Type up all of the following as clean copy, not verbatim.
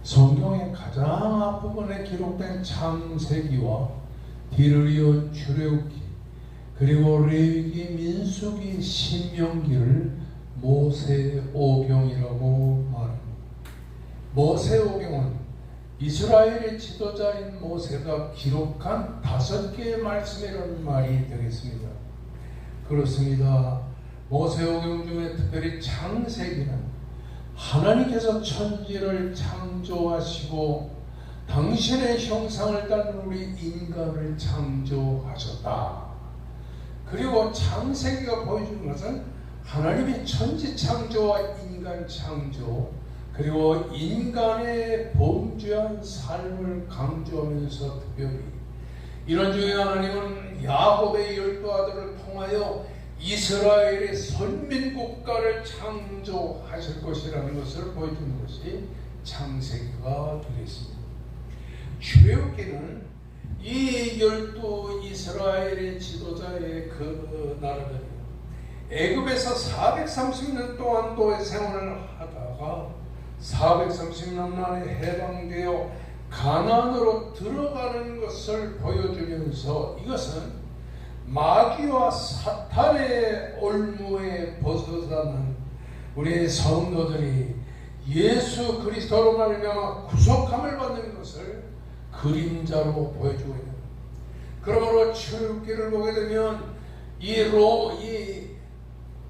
성경의 가장 앞부분에 기록된 창세기와 뒤를 이은 출애굽기, 그리고 레위기, 민수기, 신명기를 모세오경이라고 말합니다. 모세오경은 이스라엘의 지도자인 모세가 기록한 5개의 말씀이라는 말이 되겠습니다. 그렇습니다. 모세오경 중에 특별히 창세기는 하나님께서 천지를 창조하시고 당신의 형상을 따른 우리 인간을 창조하셨다. 그리고 창세기가 보여주는 것은 하나님의 천지 창조와 인간 창조, 그리고 인간의 범죄한 삶을 강조하면서 특별히 이런 중에 하나님은 야곱의 12아들을 통하여 이스라엘의 선민국가를 창조하실 것이라는 것을 보여주는 것이 창세기가 되겠습니다. 출애굽기는 이 12 이스라엘의 지도자의 그 나라들이 애굽에서 430년 동안 노예 생활을 하다가 430년 만에 해방되어 가나안으로 들어가는 것을 보여주면서 이것은 마귀와 사탄의 올무에 벗어나는 우리 성도들이 예수 그리스도로 말미암아 구속함을 받는 것을 그림자로 보여주고 있는, 그러므로 출애굽기를 보게 되면 이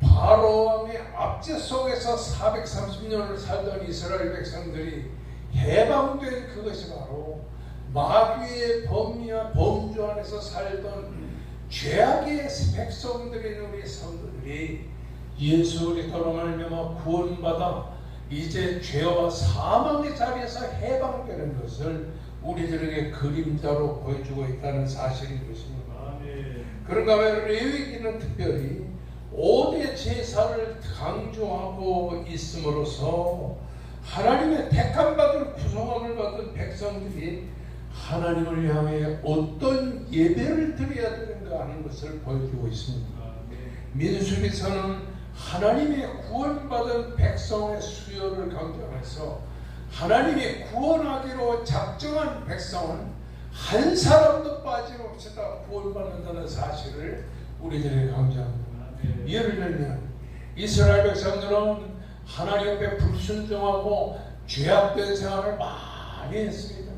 바로 왕의 압제 속에서 430년을 살던 이스라엘 백성들이 해방된 그것이 바로 마귀의 범위와 범주 안에서 살던 죄악의 백성들인 우리 성도들이 예수 그리스도로 말미암아 구원받아 이제 죄와 사망의 자리에서 해방되는 것을 우리들에게 그림자로 보여주고 있다는 사실인 것입니다. 그런가 하면 레위기는 특별히 5대 제사를 강조하고 있음으로써 하나님의 택함받은 구성함을 받은 백성들이 하나님을 향해 어떤 예배를 드려야 되는가 하는 것을 보여주고 있습니다. 민수기서는 하나님의 구원받은 백성의 수요를 강조해서 하나님이 구원하기로 작정한 백성은 한 사람도 빠짐없이 다 구원받는다는 사실을 우리들에게 강조합니다. 예를 들면 이스라엘 백성들은 하나님 앞에 불순종하고 죄악된 생활을 많이 했습니다.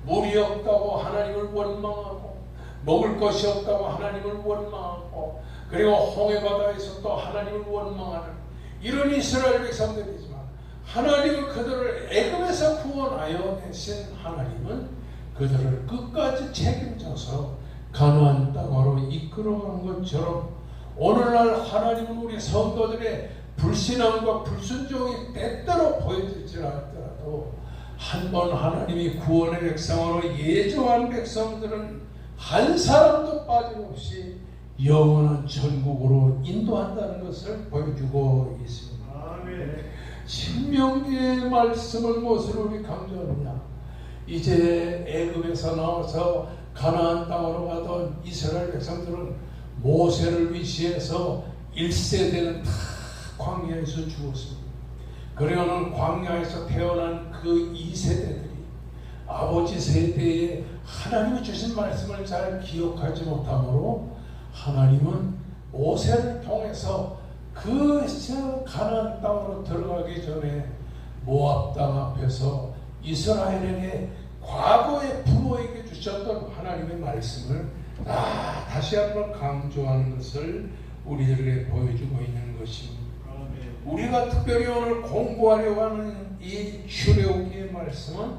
물이 없다고 하나님을 원망하고, 먹을 것이 없다고 하나님을 원망하고, 그리고 홍해바다에서 또 하나님을 원망하는 이런 이스라엘 백성들이지만, 하나님은 그들을 애굽에서 구원하여 내신 하나님은 그들을 끝까지 책임져서 가나안 땅으로 이끌어간 것처럼 오늘날 하나님은 우리 성도들의 불신앙과 불순종이 때때로 보여지지 않더라도 한 번 하나님이 구원의 백성으로 예정한 백성들은 한 사람도 빠짐없이 영원한 천국으로 인도한다는 것을 보여주고 있습니다. 신명기의 말씀을 무엇으로 우리 강조하느냐? 이제 애굽에서 나와서 가나안 땅으로 가던 이스라엘 백성들은 모세를 위시해서 1세대는 다 광야에서 죽었습니다. 그러는 광야에서 태어난 그 2세대들이 아버지 세대에 하나님이 주신 말씀을 잘 기억하지 못하므로 하나님은 모세를 통해서 그 가나안 땅으로 들어가기 전에 모압 땅 앞에서 이스라엘에게 과거의 부모에게 주셨던 하나님의 말씀을 다시 한번 강조하는 것을 우리들에게 보여주고 있는 것입니다. 우리가 특별히 오늘 공부하려고 하는 이 출애굽기의 말씀은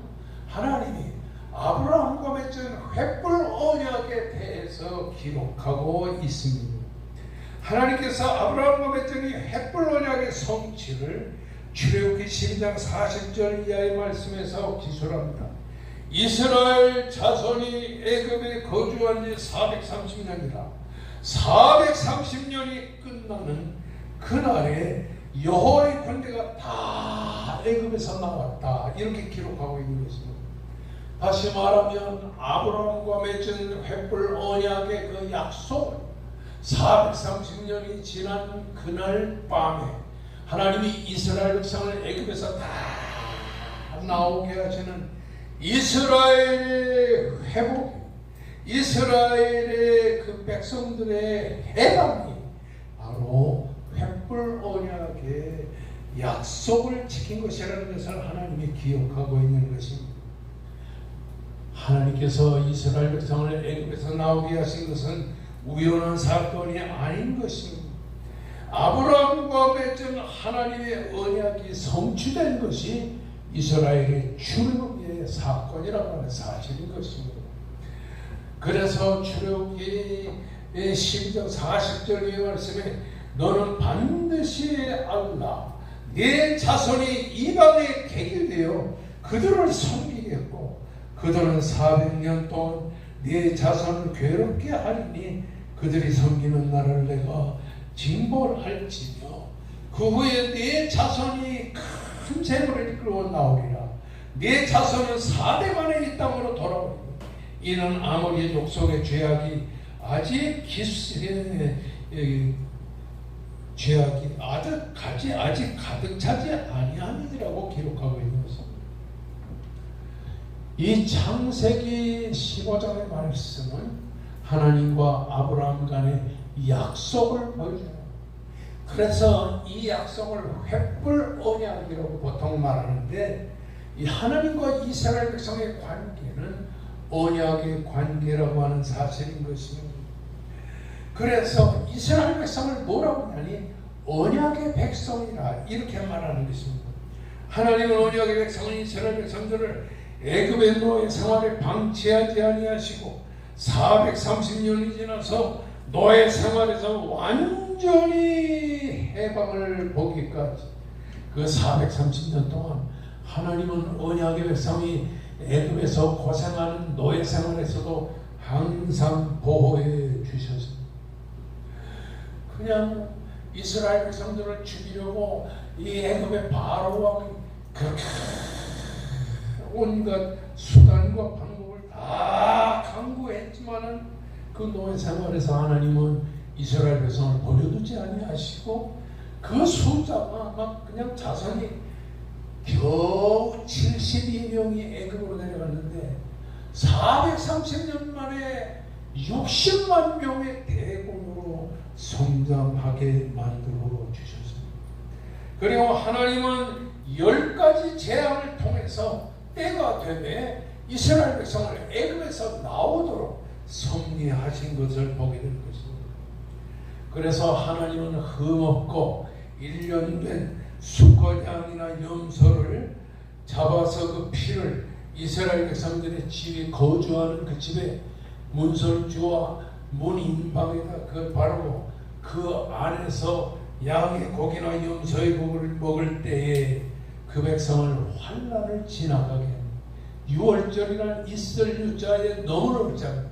하나님이 아브라함과 맺은 횃불 언약에 대해서 기록하고 있습니다. 하나님께서 아브라함과 맺은 이 횃불 언약의 성취를 출애굽기 12장 40절 이하의 말씀에서 기술합니다. 이스라엘 자손이 애굽에 거주한 지 430년이라 430년이 끝나는 그날에 여호와의 군대가 다 애굽에서 나왔다, 이렇게 기록하고 있는 것입니다. 다시 말하면 아브라함과 맺은 횃불 언약의 그 약속은 430년이 지난 그날 밤에 하나님이 이스라엘 백성을 애굽에서 다 나오게 하시는 이스라엘의 회복, 이스라엘의 그 백성들의 해방이 바로 횃불 언약의 약속을 지킨 것이라는 것을 하나님이 기억하고 있는 것입니다. 하나님께서 이스라엘 백성을 애굽에서 나오게 하신 것은 우연한 사건이 아닌 것입니다. 아브라함과 맺은 하나님의 언약이 성취된 것이 이스라엘의 출애굽의 사건이라고 하는 사실인 것입니다. 그래서 출애굽기 12장 40절의 말씀에 너는 반드시 알라 네 자손이 이방에 개길되어 그들을 섬기겠고 그들은 400년 동안 네 자손을 괴롭게 하리니 그들이 섬기는 나라를 내가 징벌할지며 그 후에 네 자손이 큰 재물을 이끌어 나오리라. 네 자손은 4대 만에 이 땅으로 돌아오리니 이는 아모리의 족속의 죄악이 아직 죄악이 아직 가득 차지 아니함이라고 기록하고 있는 것입니다. 이 창세기 15장의 말씀은 하나님과 아브라함 간의 약속을 보여줘요. 그래서 이 약속을 횃불 언약이라고 보통 말하는데 이 하나님과 이스라엘 백성의 관계는 언약의 관계라고 하는 사실인 것입니다. 그래서 이스라엘 백성을 뭐라고 하니 언약의 백성이라 이렇게 말하는 것입니다. 하나님은 언약의 백성은 이스라엘 백성들을 애굽의 노예 생활에 방치하지 아니하시고 430년이 지나서 노예 생활에서 완전히 해방을 보기까지 그 430년 동안 하나님은 언약의 백성이 애굽에서 고생하는 노예 생활에서도 항상 보호해 주셨습니다. 그냥 이스라엘 백성들을 죽이려고 이 애굽의 바로 왕이 그렇게 온갖 수단과 방법을 다 강구했지만은 그 노예 생활에서 하나님은 이스라엘 백성을 버려두지 아니하시고 그 숫자가 막 그냥 자손이 겨우 72명이 애굽으로 내려갔는데 430년 만에 60만 명의 대군으로 성장하게 만들어 주셨습니다. 그리고 하나님은 10가지 재앙을 통해서 때가 되매 이스라엘 백성을 애굽에서 나오도록 섭리하신 것을 보게 된 것입니다. 그래서 하나님은 흠없고 1년 된 수컷양이나 염소를 잡아서 그 피를 이스라엘 백성들의 집에 거주하는 그 집에 문설주와 문인방에다 그 바르고 그 안에서 양의 고기나 염소의 고기를 먹을 때에 그 백성을 환난을 지나가게 합니다. 6월절이란 있을 유자에 넘을 자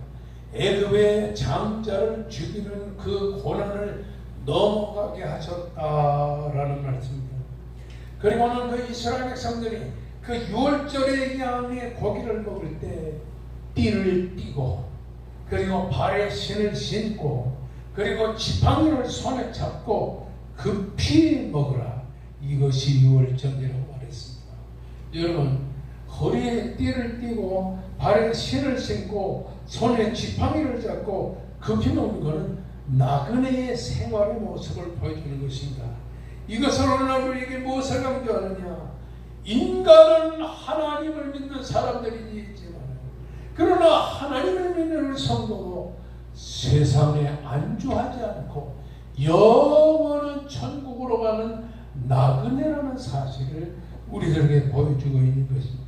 애굽의 장자를 죽이는 그 고난을 넘어가게 하셨다라는 말씀입니다. 그리고는 그 이스라엘 백성들이 그 6월절의 양의 고기를 먹을 때 띠를 띠고 그리고 발에 신을 신고 그리고 지팡이를 손에 잡고 그 피 먹으라. 이것이 6월절이라고 말했습니다. 여러분 허리에 띠를 띠고 발에 신을 신고 손에 지팡이를 잡고 그 피 먹는 것은 나그네의 생활의 모습을 보여주는 것입니다. 이것을 오늘날 우리에게 무엇을 강조하느냐? 인간은 하나님을 믿는 사람들이지만 그러나 하나님을 믿는 우리 성도도 세상에 안주하지 않고 영원한 천국으로 가는 나그네라는 사실을 우리들에게 보여주고 있는 것입니다.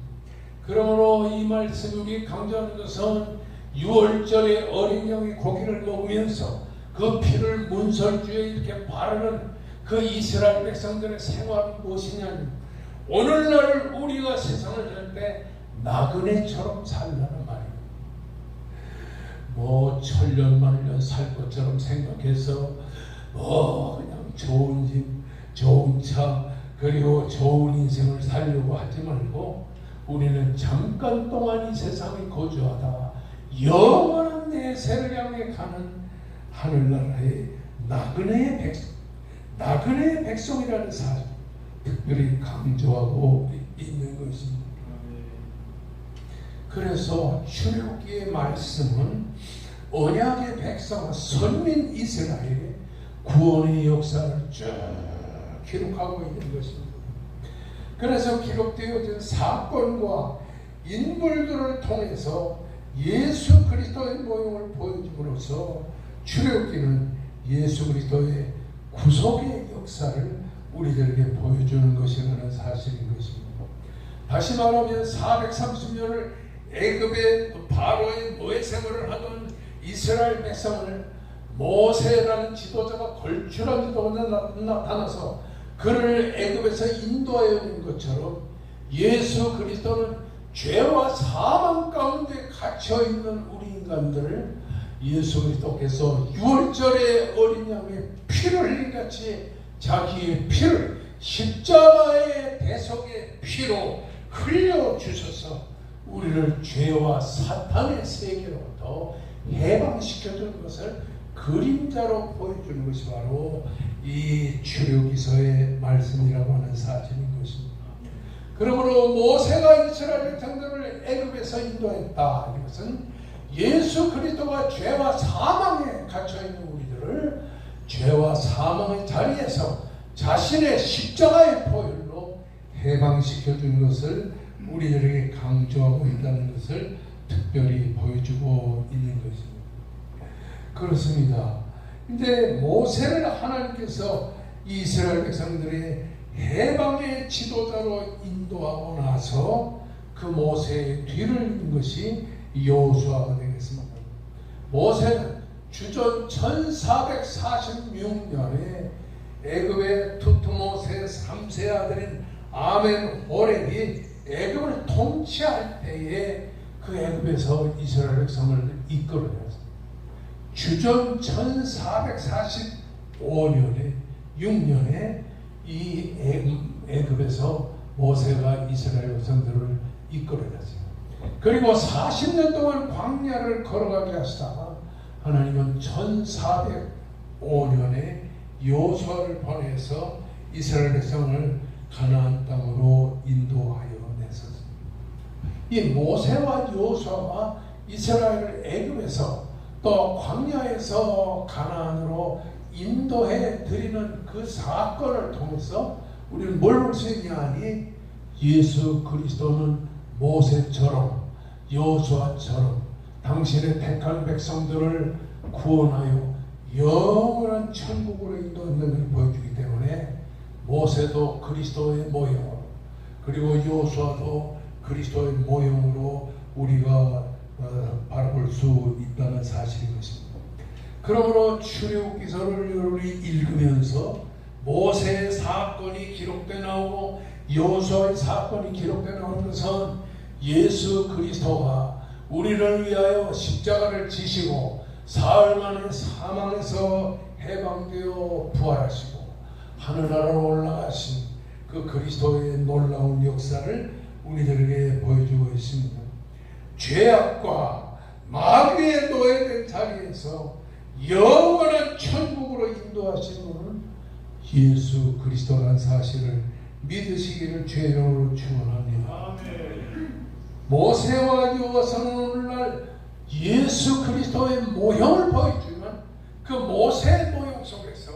그러므로 이 말씀이 우리 강조하는 것은 6월절에 어린 양의 고기를 먹으면서 그 피를 문설주에 이렇게 바르는 그 이스라엘 백성들의 생활은 무엇이냐면 오늘날 우리가 세상을 살 때 나그네처럼 살라는 말입니다. 뭐 천년만년 살 것처럼 생각해서 그냥 좋은 집, 좋은 차, 그리고 좋은 인생을 살려고 하지 말고 우리는 잠깐 동안 이 세상에 거주하다 영원한 내세를 향해 가는 하늘나라의 나그네의 백성이라는 사실 특별히 강조하고 있는 것입니다. 그래서 출애굽기의 말씀은 언약의 백성 선민 이스라엘의 구원의 역사를 쭉 기록하고 있는 것입니다. 그래서 기록되어진 사건과 인물들을 통해서 예수 그리스도의 모형을 보여줌으로써 출애굽기는 예수 그리스도의 구속의 역사를 우리들에게 보여주는 것이라는 사실인 것입니다. 다시 말하면 430년을 애굽의 바로의 노예 생활을 하던 이스라엘 백성을 모세라는 지도자가 걸출한 지도가 나타나서 그를 애굽에서 인도하여 온 것처럼 예수 그리스도는 죄와 사망 가운데 갇혀있는 우리 인간들을 예수 그리스도께서 유월절의 어린 양의 피를 흘린 같이 자기의 피를 십자가의 대속의 피로 흘려주셔서 우리를 죄와 사탄의 세계로부터 해방시켜주는 것을 그림자로 보여주는 것이 바로 이 출애굽기서의 말씀이라고 하는 사실인 것입니다. 그러므로 모세가 이스라엘 백성들을 애굽에서 인도했다. 이것은 예수 그리스도가 죄와 사망에 갇혀있는 우리들을 죄와 사망의 자리에서 자신의 십자가의 보혈로 해방시켜주는 것을 우리들에게 강조하고 있다는 것을 특별히 보여주고 있는 것입니다. 그렇습니다. 근데 모세를 하나님께서 이스라엘 백성들의 해방의 지도자로 인도하고 나서 그 모세의 뒤를 잇는 것이 여호수아가 되겠습니다. 모세는 주전 1446년에 애굽의 투트모스의 3세 아들인 아멘호렙이 애굽을 통치할 때에 그 애굽에서 이스라엘 백성을 이끌어냈습니다. 주전 1445년에 6년에 이 애굽에서 모세가 이스라엘 백성들을 이끌어냈어요. 그리고 40년 동안 광야를 걸어가게 하시다가 하나님은 1405년에 여호수아를 보내서 이스라엘 백성을 가나안 땅으로 인도하여 냈었습니다. 이 모세와 여호수아가 이스라엘을 애굽에서 또 광야에서 가나안으로 인도해 드리는 그 사건을 통해서 우리는 뭘 볼 수 있냐 하니 예수 그리스도는 모세처럼 여호수아처럼 당신의 택한 백성들을 구원하여 영원한 천국으로 인도하는 것을 보여주기 때문에 모세도 그리스도의 모형으로 그리고 여호수아도 그리스도의 모형으로 우리가 바라볼 수 있다는 사실인 것입니다. 그러므로 출애굽기서를 여러분이 읽으면서 모세의 사건이 기록되어 나오고 여호수아의 사건이 기록되어 나오는 것은 예수 그리스도가 우리를 위하여 십자가를 지시고 사흘 만에 사망에서 해방되어 부활하시고 하늘나라로 올라가신 그 그리스도의 놀라운 역사를 우리들에게 보여주고 있습니다. 죄악과 마귀의 노예된 자리에서 영원한 천국으로 인도하시는 분은 예수 그리스도라는 사실을 믿으시기를 주의 이름으로 축원합니다. 모세와 여호수아는 오늘날 예수 그리스도의 모형을 보여주면 그 모세의 모형 속에서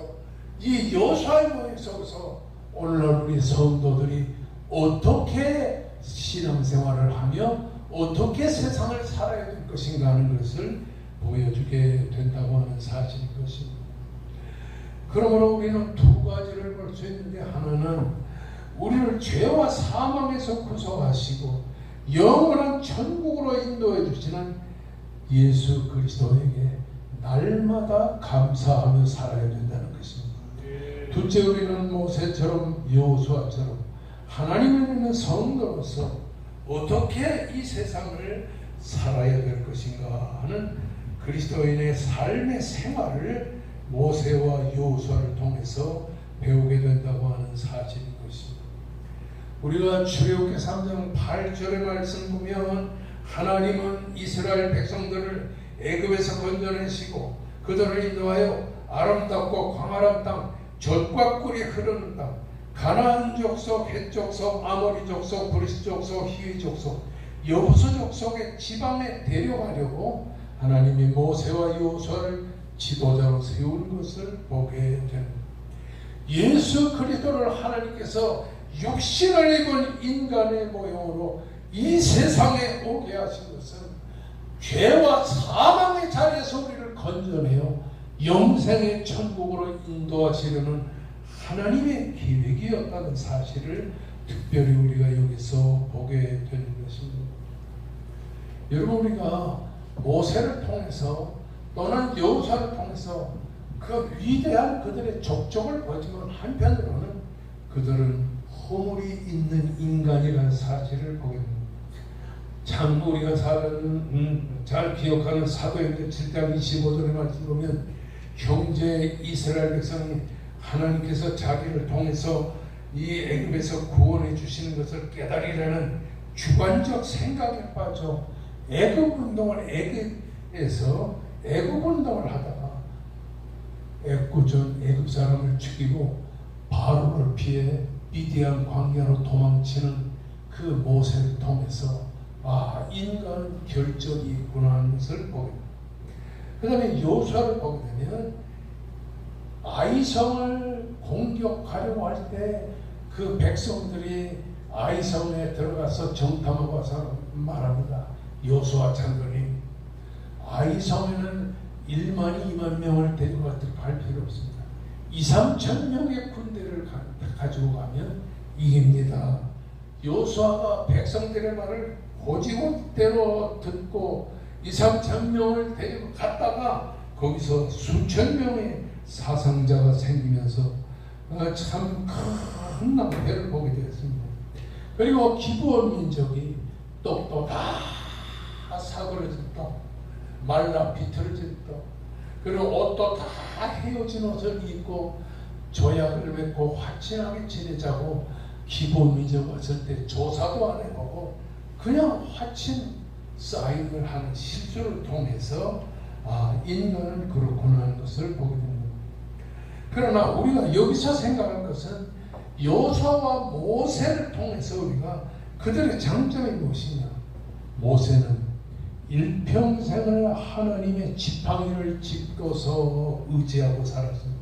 이 여호수아의 모형 속에서 오늘날 우리 성도들이 어떻게 신앙생활을 하며 어떻게 세상을 살아야 될 것인가 하는 것을 보여주게 된다고 하는 사실인 것입니다. 그러므로 우리는 두 가지를 볼 수 있는데 하나는 우리를 죄와 사망에서 구속하시고 영원한 천국으로 인도해 주시는 예수 그리스도에게 날마다 감사하며 살아야 된다는 것입니다. 둘째, 우리는 모세처럼 여호수아처럼 하나님을 믿는 성도로서 어떻게 이 세상을 살아야 될 것인가 하는 그리스도인의 삶의 생활을 모세와 여호수아를 통해서 배우게 된다고 하는 사실인 것입니다. 우리가 출애굽기 3장 8절의 말씀 보면 하나님은 이스라엘 백성들을 애굽에서 건져내시고 그들을 인도하여 아름답고 광활한 땅, 젖과 꿀이 흐르는 땅, 가나안 족속, 헷 족속, 아모리 족속, 브리스 족속, 히위 족속 여호수족 속의 지방에 데려가려고 하나님이 모세와 여호수아를 지도자로 세운 것을 보게 됩니다. 예수 그리스도를 하나님께서 육신을 입은 인간의 모형으로 이 세상에 오게 하신 것은 죄와 사망의 자리에서 우리를 건져내어 영생의 천국으로 인도하시려는 하나님의 계획이었다는 사실을 특별히 우리가 여기서 보게 되는 것입니다. 여러분, 우리가 모세를 통해서 또는 여호수아를 통해서 그 위대한 그들의 족적을 보지만 한편으로는 그들은 허물이 있는 인간이라는 사실을 보게 됩니다. 참 우리가 잘 기억하는 사도행전 7장 25절의 말씀 보면 형제 이스라엘 백성이 하나님께서 자기를 통해서 이 애굽에서 구원해 주시는 것을 깨달으려는 주관적 생각에 빠져 애굽 운동을 하다가 애굽 사람을 죽이고 바로를 피해 미디안 광야로 도망치는 그 모세를 통해서 인간 결정이 있구나 하는 것을 보게 됩니다. 그 다음에 여호수아를 보게 되면 아이성을 공격하려고 할 때 그 백성들이 아이성에 들어가서 정탐하고 와서 말합니다. 여호수아 장군이 아이성에는 1만 2만 명을 데려갈 필요 없습니다. 2, 3천 명의 군대를 가지고 가면 이깁니다. 여호수아가 백성들의 말을 고지고대로 듣고 2, 3천 명을 데리고 갔다가 거기서 수천 명의 사상자가 생기면서 참 큰 낭패를 보게 되었습니다. 그리고 기브온 민족이 떡도 다 사그러졌다, 말라 비틀어졌다, 그리고 옷도 다 헤어진 옷을 입고 조약을 맺고 화친하게 지내자고 기브온 민족 왔을 때 조사도 안 해보고 그냥 화친 사인을 하는 실수를 통해서 인간은 그렇구나 하는 것을 보게 됩니다. 그러나 우리가 여기서 생각할 것은 여호수아와 모세를 통해서 우리가 그들의 장점이 무엇이냐. 모세는 일평생을 하나님의 지팡이를 짚고서 의지하고 살았습니다.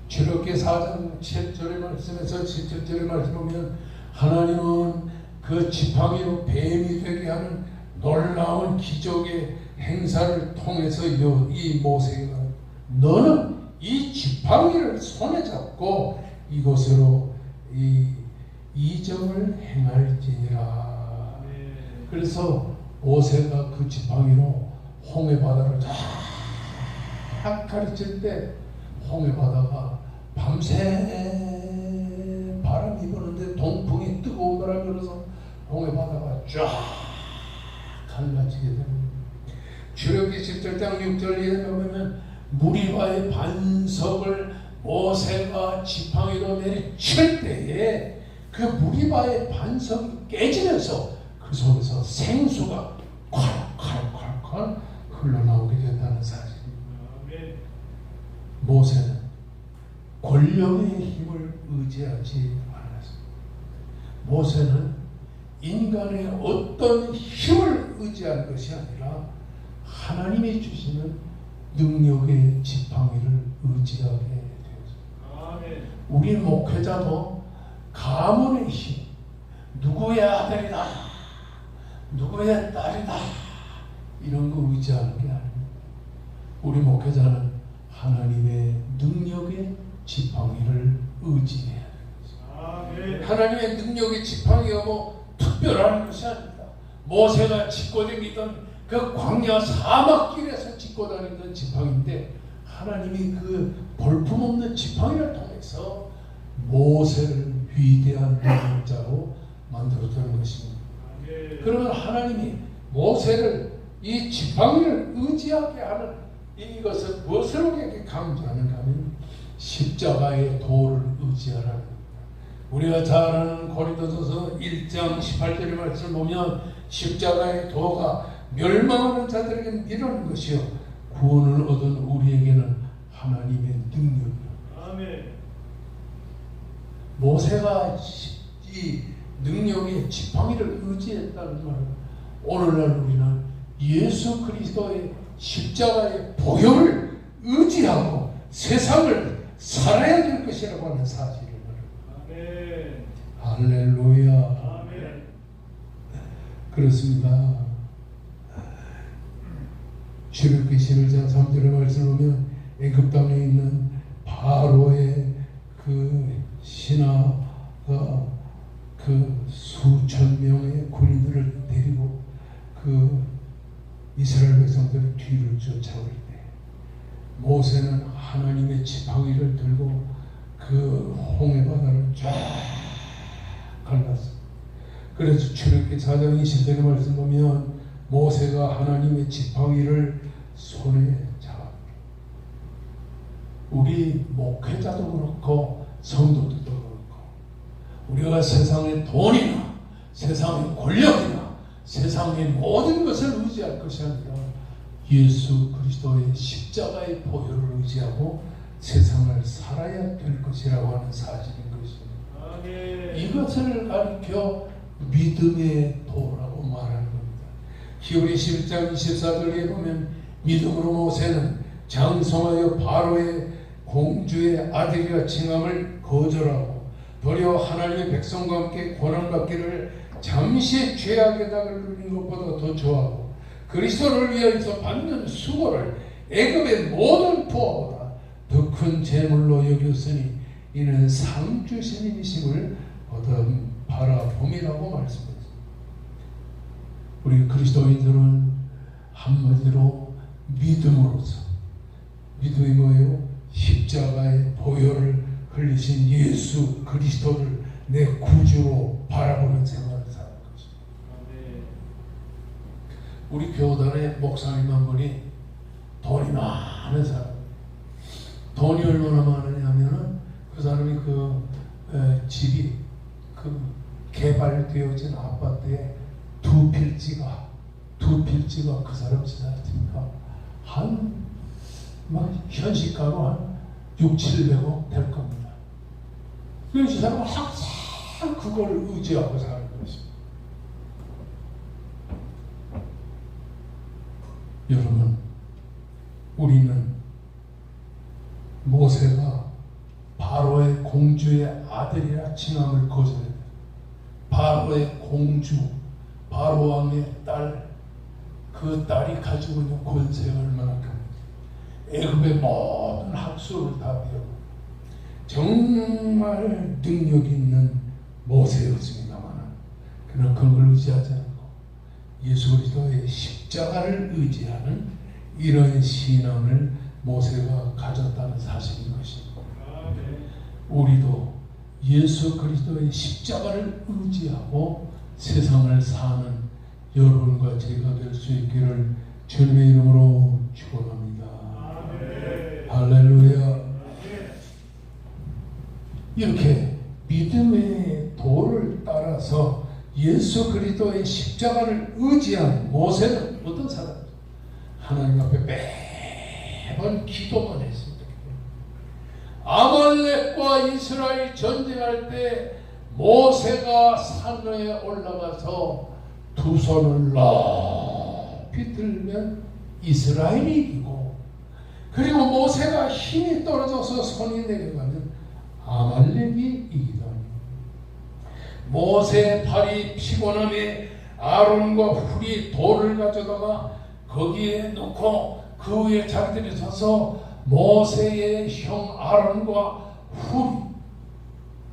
출애굽기 4장 7절의 말씀에서 17절의 말씀 보면 하나님은 그 지팡이로 뱀이 되게 하는 놀라운 기적의 행사를 통해서 이 모세가 너는 이 지팡이를 손에 잡고 이곳으로 이 이적을 행할지니라. 그래서 모세가 그 지팡이로 홍해 바다를 쫙 가르칠 때 홍해 바다가 밤새 바람이 부는데 동풍이 뜨거운 바람이 불어서 홍해 바다가 쫙 갈라지게 됩니다. 출애굽기 17장 6절에 보면 무리바의 반석을 모세가 지팡이로 내리칠 때에 그 무리바의 반석이 깨지면서 그 속에서 생수가 콸콸콸콸 흘러나오게 된다는 사실입니다. 모세는 권력의 힘을 의지하지 않았습니다. 모세는 인간의 어떤 힘을 의지한 것이 아니라 하나님이 주시는 능력의 지팡이를 의지하게 되었습니다. 우리 목회자도 가문의 힘, 누구의 아들이다, 누구의 딸이다, 이런 거 의지하는 게 아닙니다. 우리 목회자는 하나님의 능력의 지팡이를 의지해야 됩니다. 하나님의 능력의 지팡이가 뭐 특별한 것이 아닙니다. 모세가 짚고 다니던 그 광야 사막길에서 짚고 다니던 지팡이인데 하나님이 그 볼품없는 지팡이를 통해서 모세를 위대한 능력자로 만들었다는 것입니다. 그러면 하나님이 모세를 이 지팡이를 의지하게 하는 이것을 무엇을 우리에게 강조하는가 하면 십자가의 도를 의지하라는 겁니다. 우리가 잘 아는 고린도전서 1장 18절의 말씀을 보면 십자가의 도가 멸망하는 자들에게는 이런 것이요 구원을 얻은 우리에게는 하나님의 능력이다. 아멘. 모세가 이 능력의 지팡이를 의지했다는 말은 오늘날 우리는 예수 그리스도의 십자가의 보혈을 의지하고 세상을 살아야 될 것이라고 하는 사실을 말합니다. 할렐루야. 아멘. 그렇습니다. 출애굽기 11장 3절의 말씀을 보면 애굽 땅에 있는 바로의 그 신하가 그 수천 명의 군인들을 데리고 그 이스라엘 백성들의 뒤를 쫓아올 때 모세는 하나님의 지팡이를 들고 그 홍해 바다를 쫙 갈랐어. 그래서 출애굽기 4장 20절의 말씀 보면 모세가 하나님의 지팡이를 손에 잡았다. 우리 목회자도 그렇고 성도들도 그렇고 우리가 세상의 돈이나 세상의 권력이나 세상의 모든 것을 의지할 것이 아니라 예수 그리스도의 십자가의 보혈을 의지하고 세상을 살아야 될 것이라고 하는 사실인 것입니다. 이것을 가리켜 믿음의 도라고 말하는 겁니다. 히브리 11장 24절에 보면 믿음으로 모세는 장성하여 바로의 공주의 아들이라 칭함을 거절하고 도리어 하나님의 백성과 함께 고난받기를 잠시 죄악의 닭을 누린 것보다 더 좋아하고 그리스도를 위하여서 받는 수고를 애굽의 모든 부하보다 더 큰 재물로 여겼으니 이는 상 주신 이심을 얻은 바라봄이라고 말씀했습니다. 우리 그리스도인들은 한마디로 믿음으로서 믿음이 뭐예요? 십자가의 보혈을 흘리신 예수 그리스도를 내 구주로 바라보는 생활을 사는 것입니다. 우리 교단의 목사님 한 분이 돈이 많은 사람, 돈이 얼마나 많으냐면은 그 사람이 집이 개발되어진 아파트에 두 필지가 그 사람 지나니까 현시가로 한 600~700억 될 겁니다. 그래서 이 사람은 항상 그걸 의지하고 사는 것입니다. 여러분, 우리는 모세가 바로의 공주의 아들이라 칭함을 거절했다. 바로의 공주, 바로 왕의 딸, 그 딸이 가지고 있는 권세가 얼마나 큽니까? 애굽의 모든 학술을 다 배우고 정말 능력 있는 모세였습니다만 그는 그걸 의지하지 않고 예수 그리스도의 십자가를 의지하는 이런 신앙을 모세가 가졌다는 사실인 것입니다. 우리도 예수 그리스도의 십자가를 의지하고 세상을 사는 여러분과 제가 될 수 있기를 주님의 이름으로 축원합니다. 할렐루야. 이렇게 믿음의 도를 따라서 예수 그리스도의 십자가를 의지한 모세는 어떤 사람이죠? 하나님 앞에 매번 기도만 했습니다. 아말렉과 이스라엘 전쟁할 때 모세가 산에 올라가서 두 손을 높이 들면 이스라엘이 이기고, 그리고 모세가 힘이 떨어져서 손이 내려가면 아말렉이 이기더니, 모세의 팔이 피곤함에 아론과 훌이 돌을 가져다가 거기에 놓고 그 위에 자기들이 서서 모세의 형 아론과 훌이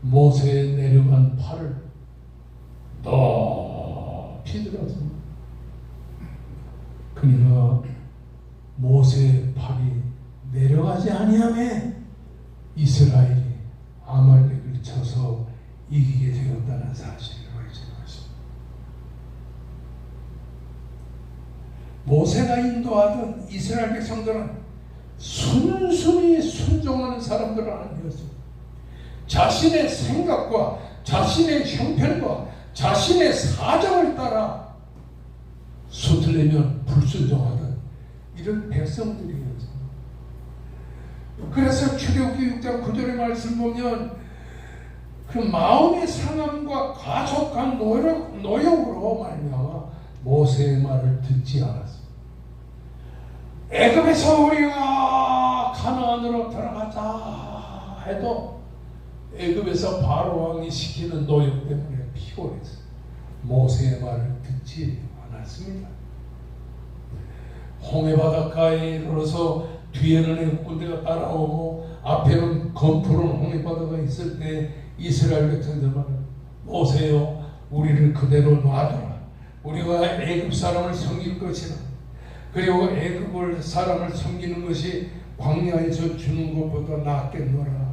모세의 내려간 팔을 높이 들었습니다. 그러나 모세의 팔이 내려가지 아니하며 이스라엘이 아말렉을 쳐서 이기게 되었다는 사실을 말씀하십니다. 모세가 인도하던 이스라엘 백성들은 순순히 순종하는 사람들은 아니었습니다. 자신의 생각과 자신의 형편과 자신의 사정을 따라 서툴려면 불순종하던 이런 백성들이었습니다. 그래서 출애굽기 6장 9절의 말씀 보면 그 마음의 상함과 가속한 노력으로 말미암아 모세의 말을 듣지 않았습니다. 애굽에서 우리가 가나안으로 들어가자 해도 애굽에서 바로 왕이 시키는 노역 때문에 피곤해서 모세의 말을 듣지 않았습니다. 홍해 바닷가에 이르러서 뒤에는 애굽 군대가 따라오고 앞에는 검푸른 홍해 바다가 있을 때 이스라엘 백성들은 모세여, 우리를 그대로 놔두라. 우리가 애굽 사람을 섬길 것이라. 그리고 애굽 사람을 섬기는 것이 광야에서 주는 것보다 낫겠노라.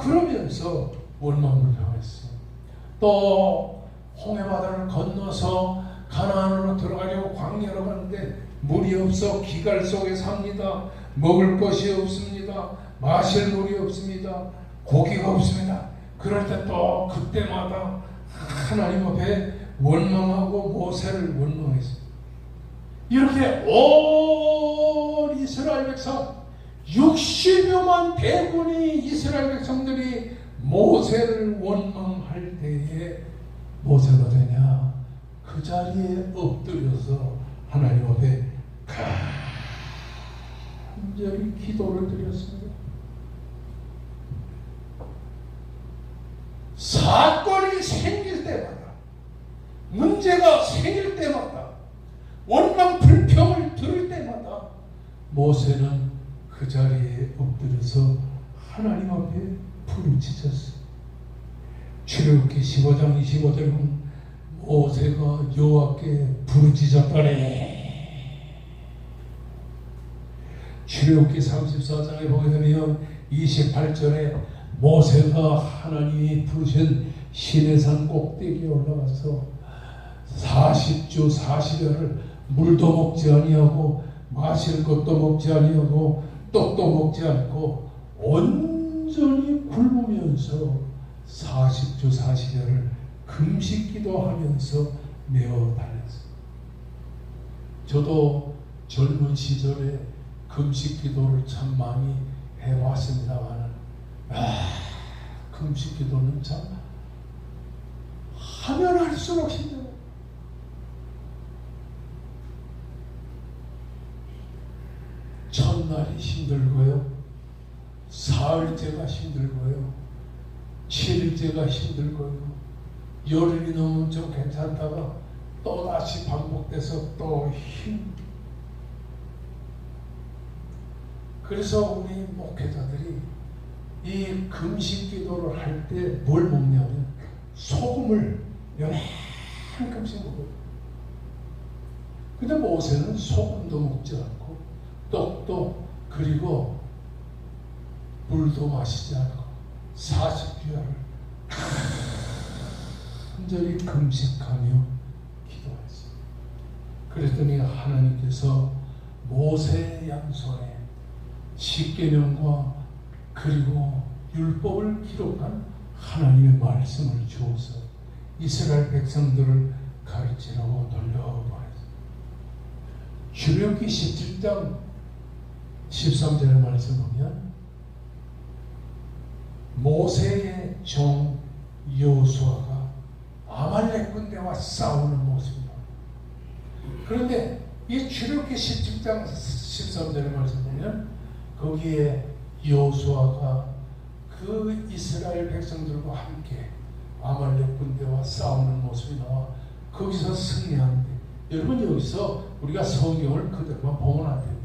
그러면서 원망불평했어요. 또 홍해 바다를 건너서 가나안으로 들어가려고 광야로 가는데 물이 없어 기갈 속에 삽니다. 먹을 것이 없습니다. 마실 물이 없습니다. 고기가 없습니다. 그럴 때 또 그때마다 하나님 앞에 원망하고 모세를 원망했습니다. 이렇게 온 이스라엘 백성 60여만 대군이 이스라엘 백성들이 모세를 원망할 때에 모세가 되냐? 그 자리에 엎드려서 하나님 앞에 간절히 기도를 드렸습니다. 사건이 생길 때마다, 문제가 생길 때마다, 원망 불평을 들을 때마다 모세는 그 자리에 엎드려서 하나님 앞에 부르짖었어요. 출애굽기 15장 25절에 보면 모세가 여호와께 부르짖었더니, 출애굽기 34장에 보게 되면 28절에 모세가 하나님이 부르신 시내산 꼭대기에 올라가서 40주 40여를 물도 먹지 아니하고 마실 것도 먹지 아니하고 떡도 먹지 않고 온전히 굶으면서 40주 40여를 금식기도 하면서 메어 다녔어요. 저도 젊은 시절에 금식기도를 참 많이 해왔습니다만 금식기도는 참 하면 할수록 힘들어요. 첫날이 힘들고요, 사흘째가 힘들고요, 7일째가 힘들고요, 열흘이 넘으면 좀 괜찮다가 또 다시 반복돼서 또 힘. 그래서 우리 목회자들이 이 금식 기도를 할 때 뭘 먹냐면 소금을 요만큼씩 먹어요. 근데 모세는 소금도 먹지 않고 떡도, 그리고 물도 마시지 않고 40주야를 간절히 금식하며 기도했어요. 그랬더니 하나님께서 모세의 양손에 십계명과 그리고 율법을 기록한 하나님의 말씀을 주어서 이스라엘 백성들을 가르치라고 돌려보냈어요. 출애굽기 17장 13절의 말씀 보면 모세의 종 여호수아가 아말렉 군대와 싸우는 모습입니다. 그런데 이 출애굽기 17장 13절의 말씀 보면 거기에 여호수아가 그 이스라엘 백성들과 함께 아말렉 군대와 싸우는 모습이 나와 거기서 승리하는데, 여러분 여기서 우리가 성경을 그대로만 보면 안 됩니다.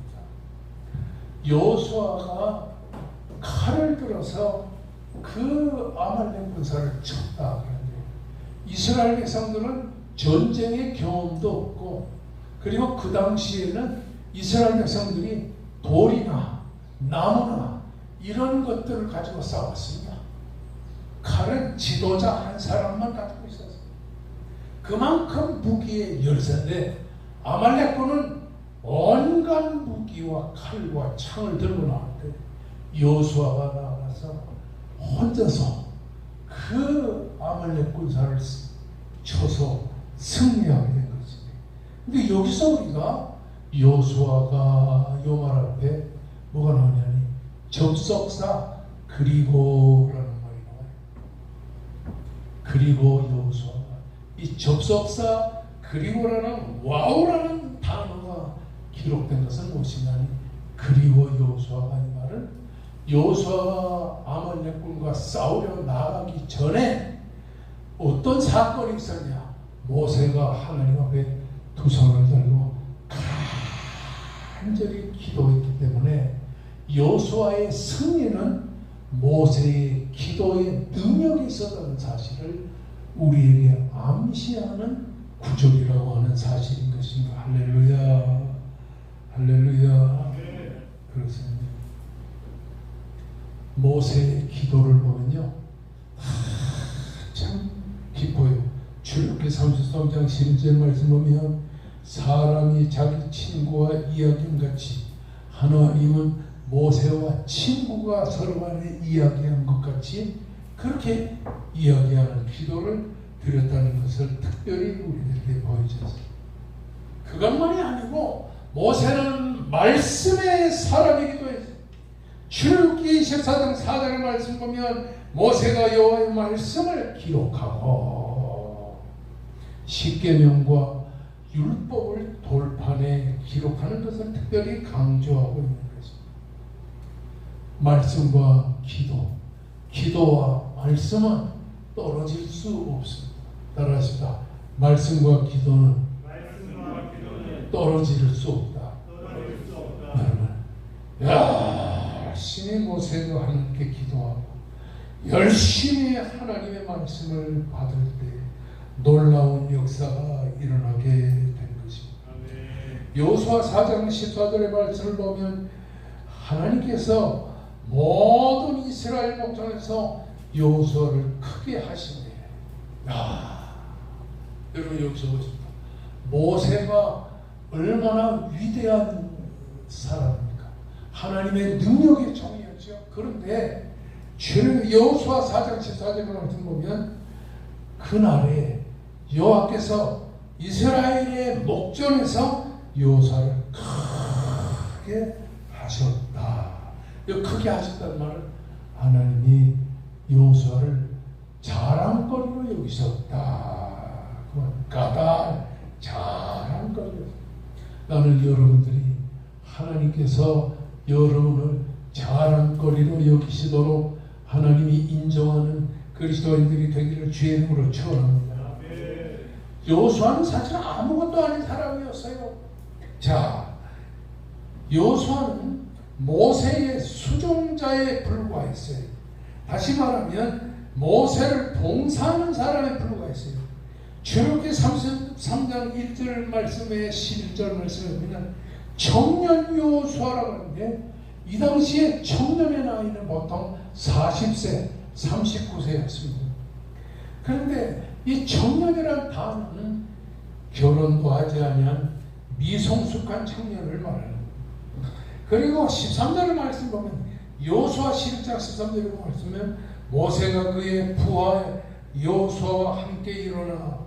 여호수아가 칼을 들어서 그 아말렉 군사를 쳤다 그러는데, 이스라엘 백성들은 전쟁의 경험도 없고, 그리고 그 당시에는 이스라엘 백성들이 돌이나 나무나 이런 것들을 가지고 싸웠습니다. 칼은 지도자 한 사람만 가지고 있었어요. 그만큼 무기의 열세인데 아말렉군은 온갖 무기와 칼과 창을 들고 나왔는데 여호수아가 나가서 혼자서 그 아말렉 군사를 쳐서 승리하게 된 것입니다. 근데 여기서 우리가 여호수아가 요 말 앞에 뭐가 나오냐니 접속사 그리고라는 말이 나와요. 그리고 여호수아가 이 접속사 그리고라는 와우라는 단어가 기록된 것은 무엇이냐니 그리고 여호수아가 이 말은 여호수아가 아말렉군과 싸우려 나가기 전에 어떤 사건이 있었냐. 모세가 하나님 앞에 두 손을 들고 간절히 기도했기 때문에 여호수아의 승리는 모세의 기도의 능력이 있었다는 사실을 우리에게 암시하는 구절이라고 하는 사실인 것입니다. 할렐루야, 할렐루야. 그렇습니다. 모세의 기도를 보면요, 참 깊어요. 출애굽기 33장 11절 말씀 보면 사람이 자기 친구와 이야기한 같이 하나님은 모세와 친구가 서로 간에 이야기한 것 같이 그렇게 이야기하는 기도를 드렸다는 것을 특별히 우리들에게 보여줬어요. 그것만이 아니고 모세는 말씀의 사람이기도 했어요. 출애굽기 24장 4절의 말씀 보면 모세가 여호와의 말씀을 기록하고 십계명과 율법을 돌판에 기록하는 것을 특별히 강조하고 있는 것입니다. 말씀과 기도, 기도와 말씀은 떨어질 수 없습니다. 따라하십시다. 말씀과 기도는 떨어질 수 없다. 여러분, 열심히 모세가 하나님께 기도하고 열심히 하나님의 말씀을 받을 때 놀라운 역사가 일어나게 된 것입니다. 여호수아 4장 14절의 말씀을 보면 하나님께서 모든 이스라엘 목전에서 여호수아를 크게 하시네. 여러분 여기서 보십시오. 모세가 얼마나 위대한 사람입니까? 하나님의 능력의 종이었죠. 그런데 여호수아 4장 14절의 말씀 보면 그날에 여호와께서 이스라엘의 목전에서 여호수아를 크게 하셨다. 크게 하셨다는 말은 하나님이 여호수아를 자랑거리로 여기셨다. 까닭 자랑거리로. 나는 여러분들이 하나님께서 여러분을 자랑거리로 여기시도록 하나님이 인정하는 그리스도인들이 되기를 주의 이름으로 축원합니다. 여호수아는 사실 아무것도 아닌 사람이었어요. 자, 여호수아는 모세의 수종자에 불과했어요. 다시 말하면 모세를 봉사하는 사람에 불과했어요. 출애굽기 33장 1절 말씀에 11절 말씀에 보면 청년 여호수아라고 하는데 이 당시에 청년의 나이는 보통 40세, 39세였습니다. 그런데 이 청년이라는 단어는 결혼도 하지 아니한 미성숙한 청년을 말합니다. 그리고 13절의 말씀 보면 여호수아 11장 13절의 말씀은 모세가 그의 부하 여호수아와 함께 일어나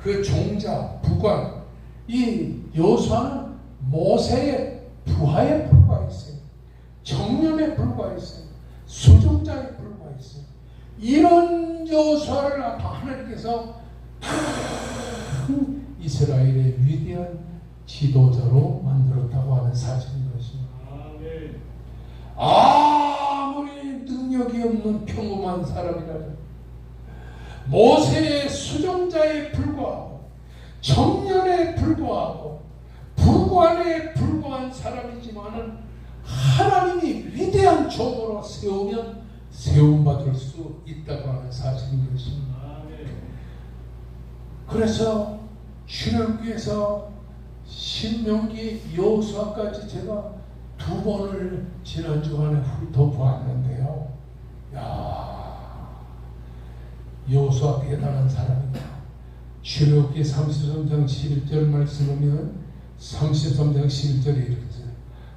그 종자 부관 이 여호수아는 모세의 부하에 불과했어요. 청년에 불과했어요. 수종자에 불과했어요. 이런 여호수아를 하나님께서 이스라엘의 위대한 지도자로 만들었다고 하는 사실인 것입니다. 아무리 능력이 없는 평범한 사람이라도 모세의 수종자에 불과하고 청년에 불과하고 부관에 불과한 사람이지만은 하나님이 위대한 종으로 세우면 세움받을 수 있다고 하는 사실인 것입니다. 그래서 출애굽기에서 신명기 여호수아까지 제가 두 번을 지난 주간에 훑어보았는데요. 여호수아 대단한 사람이다. 출애굽기 33장 11절 말씀하면 33장 11절에 이렇게 써요.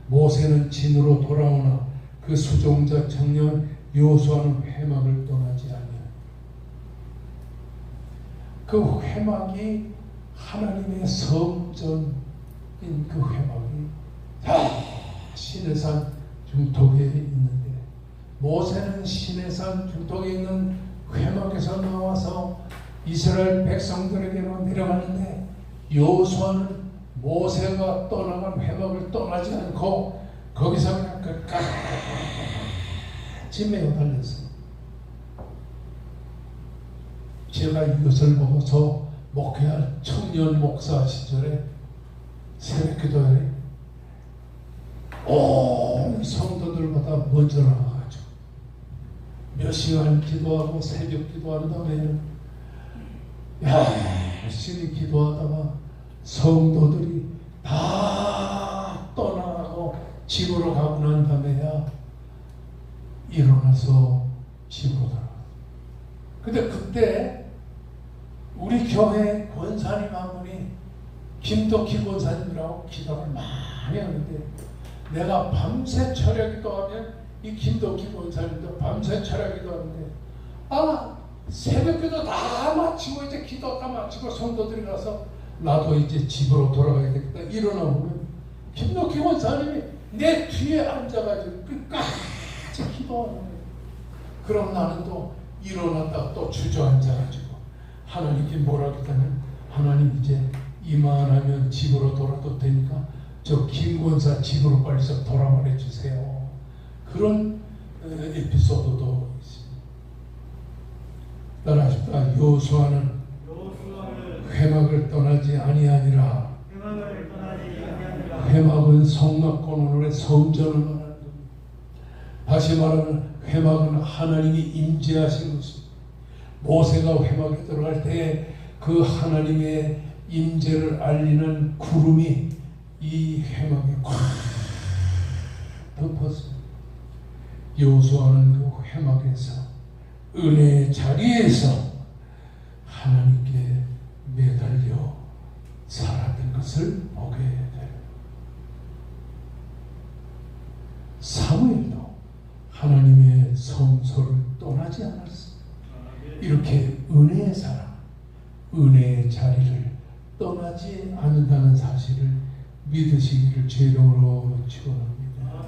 모세는 진으로 돌아오나 그 수종자 청년 여호수아는 회막을 떠나지 아니하니. 그 회막이 하나님의 성전인 그 회막이 시내산 중턱에 있는데 모세는 시내산 중턱에 있는 회막에서 나와서 이스라엘 백성들에게로 내려가는데 여호수아는 모세가 떠나간 회막을 떠나지 않고 거기서 그냥 끝까지 매어 달렸어요. 제가 이것을 보고서 목회할 청년 목사 시절에 새벽기도에 온 성도들보다 먼저 나가가지고 몇 시간 기도하고 새벽 기도한 다음에는 열심히 기도하다가 성도들이 다 떠나가고 집으로 가고 난 다음에야 일어나서 집으로 들어가. 근데 그때 우리 교회 권사님 한 분이 김덕희 권사님이라고 기도를 많이 하는데 내가 밤새 철야기도 하면 이 김덕희 권사님도 밤새 철야기도 하는데 새벽기도 다 마치고 이제 기도 다 마치고 성도들이 가서 나도 이제 집으로 돌아가야 되겠다 일어나 보면 김덕희 권사님이 내 뒤에 앉아가지고 끝까지 기도하는 거예요. 그럼 나는 또 일어났다 또 주저앉아가지고 하나님께 뭐라 했다면 하나님 이제 이만하면 집으로 돌아도 되니까 저 김권사 집으로 빨리 좀 돌아보내 주세요. 그런 에피소드도 있습니다. 따라하십시다. 여호수아는 회막을 떠나지 아니하니라. 회막은 성막권으로 성전을 말하는 겁니다. 다시 말하면 회막은 하나님이 임재하신 것입니다. 모세가 회막에 들어갈 때 그 하나님의 임재를 알리는 구름이 이 회막에 꽉 덮었습니다. 여호수아는 그 회막에서 은혜의 자리에서 하나님께 매달려 살았던 것을 보게 돼요. 사무엘도 하나님의 성소를 떠나지 않았습니다. 이렇게 은혜의 사람, 은혜의 자리를 떠나지 않는다는 사실을 믿으시기를 죄령으로 축원합니다.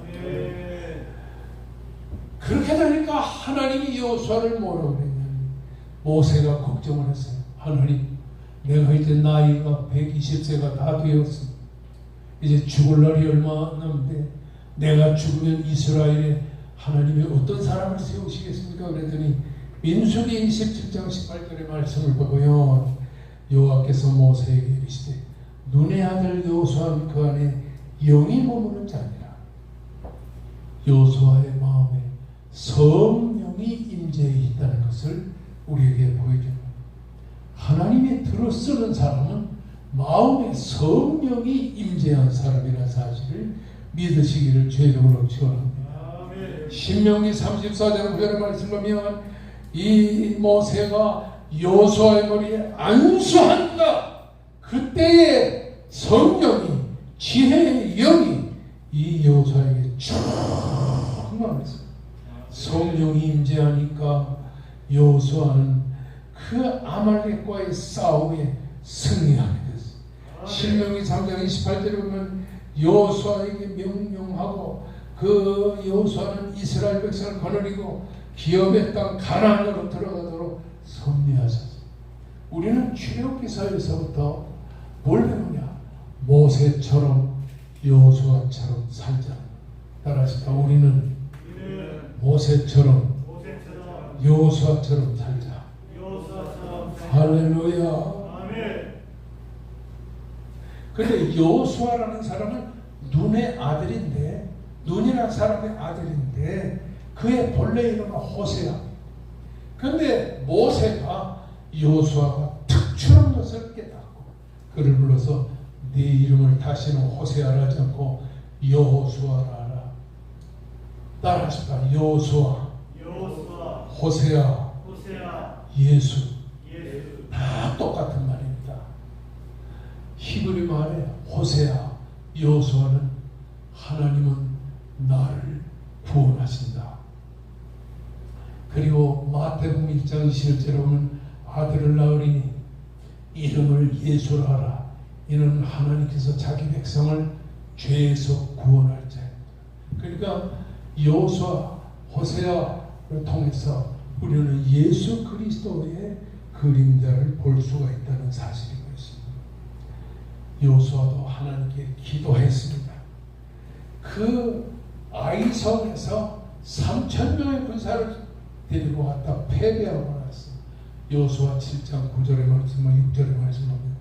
그렇게 되니까 하나님이 여호수아를 뭐라고 그랬냐면 모세가 걱정을 했어요. 하나님, 내가 이제 나이가 120세가 다 되었습니다. 이제 죽을 날이 얼마 남는데 내가 죽으면 이스라엘에 하나님이 어떤 사람을 세우시겠습니까? 그랬더니 민수기 27장 18절의 말씀을 보고요. 여호와께서 모세에게 이르시되 눈의 아들 여호수아는 그 안에 영이 머무는 자니라. 여호수아의 마음에 성령이 임재해 있다는 것을 우리에게 보여줍니다. 하나님의 들어쓰는 사람은 마음에 성령이 임재한 사람이라는 사실을 믿으시기를 죄령으로 축원합니다. 신명기 34장 9절의 말씀을 보면 이 모세가 여호수아의 머리에 안수한다. 그때의 성령이 지혜의 영이 이 여호수아에게 충만했습니다. 성령이 임재하니까 여호수아는 그 아말렉과의 싸움에 승리하게 됐습니다. 신명기 3장 28절에 보면 여호수아에게 명령하고 그 여호수아는 이스라엘 백성을 거느리고 기업의 땅 가나안으로 들어가도록 섭리하셨습니다. 우리는 출애굽기서에서부터 뭘 배우냐? 모세처럼 여호수아처럼 살자. 따라하시다. 우리는 모세처럼 여호수아처럼 살자. 할렐루야. 그런데 여호수아라는 사람은 눈의 아들인데, 눈이라는 사람의 아들인데 그의 본래 이름은 호세아. 그런데 모세가 여호수아가 특출한 것을 깨닫고 그를 불러서 네 이름을 다시는 호세아라 하지 않고 여호수아라 하라. 따라하십시다. 여호수아, 호세아, 예수. 다 똑같은 말입니다. 히브리 말에 호세아, 여호수아는 하나님은 나를 구원하신다. 그리고 마태복음 1장 21절에 보면 아들을 낳으리니 이름을 예수라 하라. 이는 하나님께서 자기 백성을 죄에서 구원할 자입니다. 그러니까 여호수아, 호세아를 통해서 우리는 예수 그리스도의 그림자를 볼 수가 있다는 사실인 것입니다. 여호수아도 하나님께 기도했습니다. 그 아이성에서 3,000명의 군사를 데리고 갔다 패배하고 나서 여호수아 7장 9절의 말씀과 6절의 말씀합니다.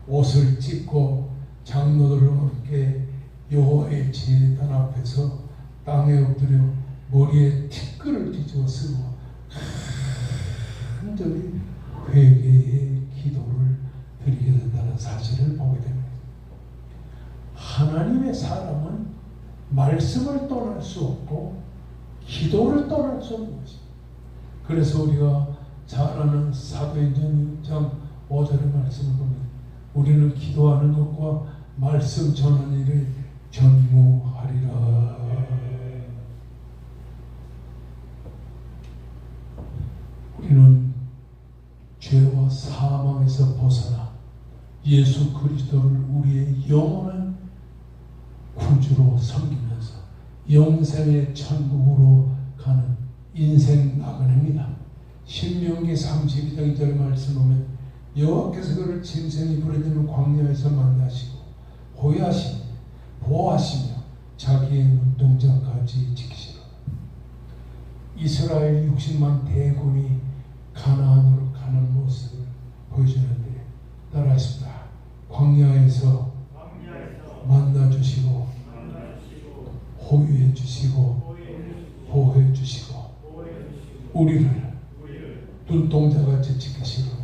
옷을 찢고 장로들과 함께 여호와의 제단 앞에서 땅에 엎드려 머리에 티끌을 뒤집어 쓰고 간절히 회개의 기도를 드리게 된다는 사실을 보게 됩니다. 하나님의 사람은 말씀을 떠날 수 없고 기도를 떠날 수 없는 것입니다. 그래서 우리가 잘 아는 사도행전 6장 5절의 말씀을 보면 우리는 기도하는 것과 말씀 전하는 일을 전무하리라. 우리는 죄와 사망에서 벗어나 예수 그리스도를 우리의 영원한 구주로 섬기면서 영생의 천국으로 가는 인생 나그네입니다. 신명기 32장 2절의 말씀 보면 여호와께서 그를 짐승이 부러지는 광야에서 만나시고 보호하시며 자기의 눈동자까지 지키시라. 이스라엘 60만 대군이 가나안으로 가는 모습을 보여주는데 따라하십니다. 광야에서 만나주시고 호유해 주시고 보호해 주시고 우리를 눈동자같이 지키시라.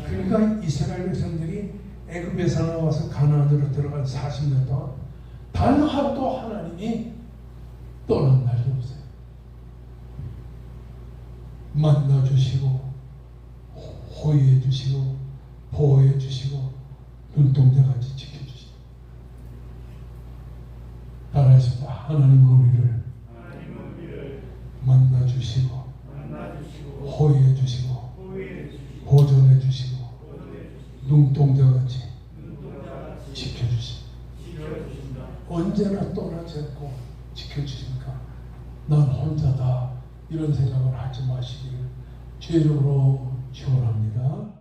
그러니까 이스라엘 백성들이 애굽에서 나와서 가나안으로 들어간 40년 동안 단 하루도 하나님이 떠난 날이 없어요. 만나주시고 호의해 주시고 보호해 주시고 눈동자같이 지켜주시고. 따라하십니다. 하나님은 우리를 만나주시고 호의해 주시고 보존해 주시고 눈동자같이 지켜주시고 언제나 떠나지 않고 지켜주시니까 난 혼자다 이런 생각을 하지 마시기를 주의 이름으로 축원합니다.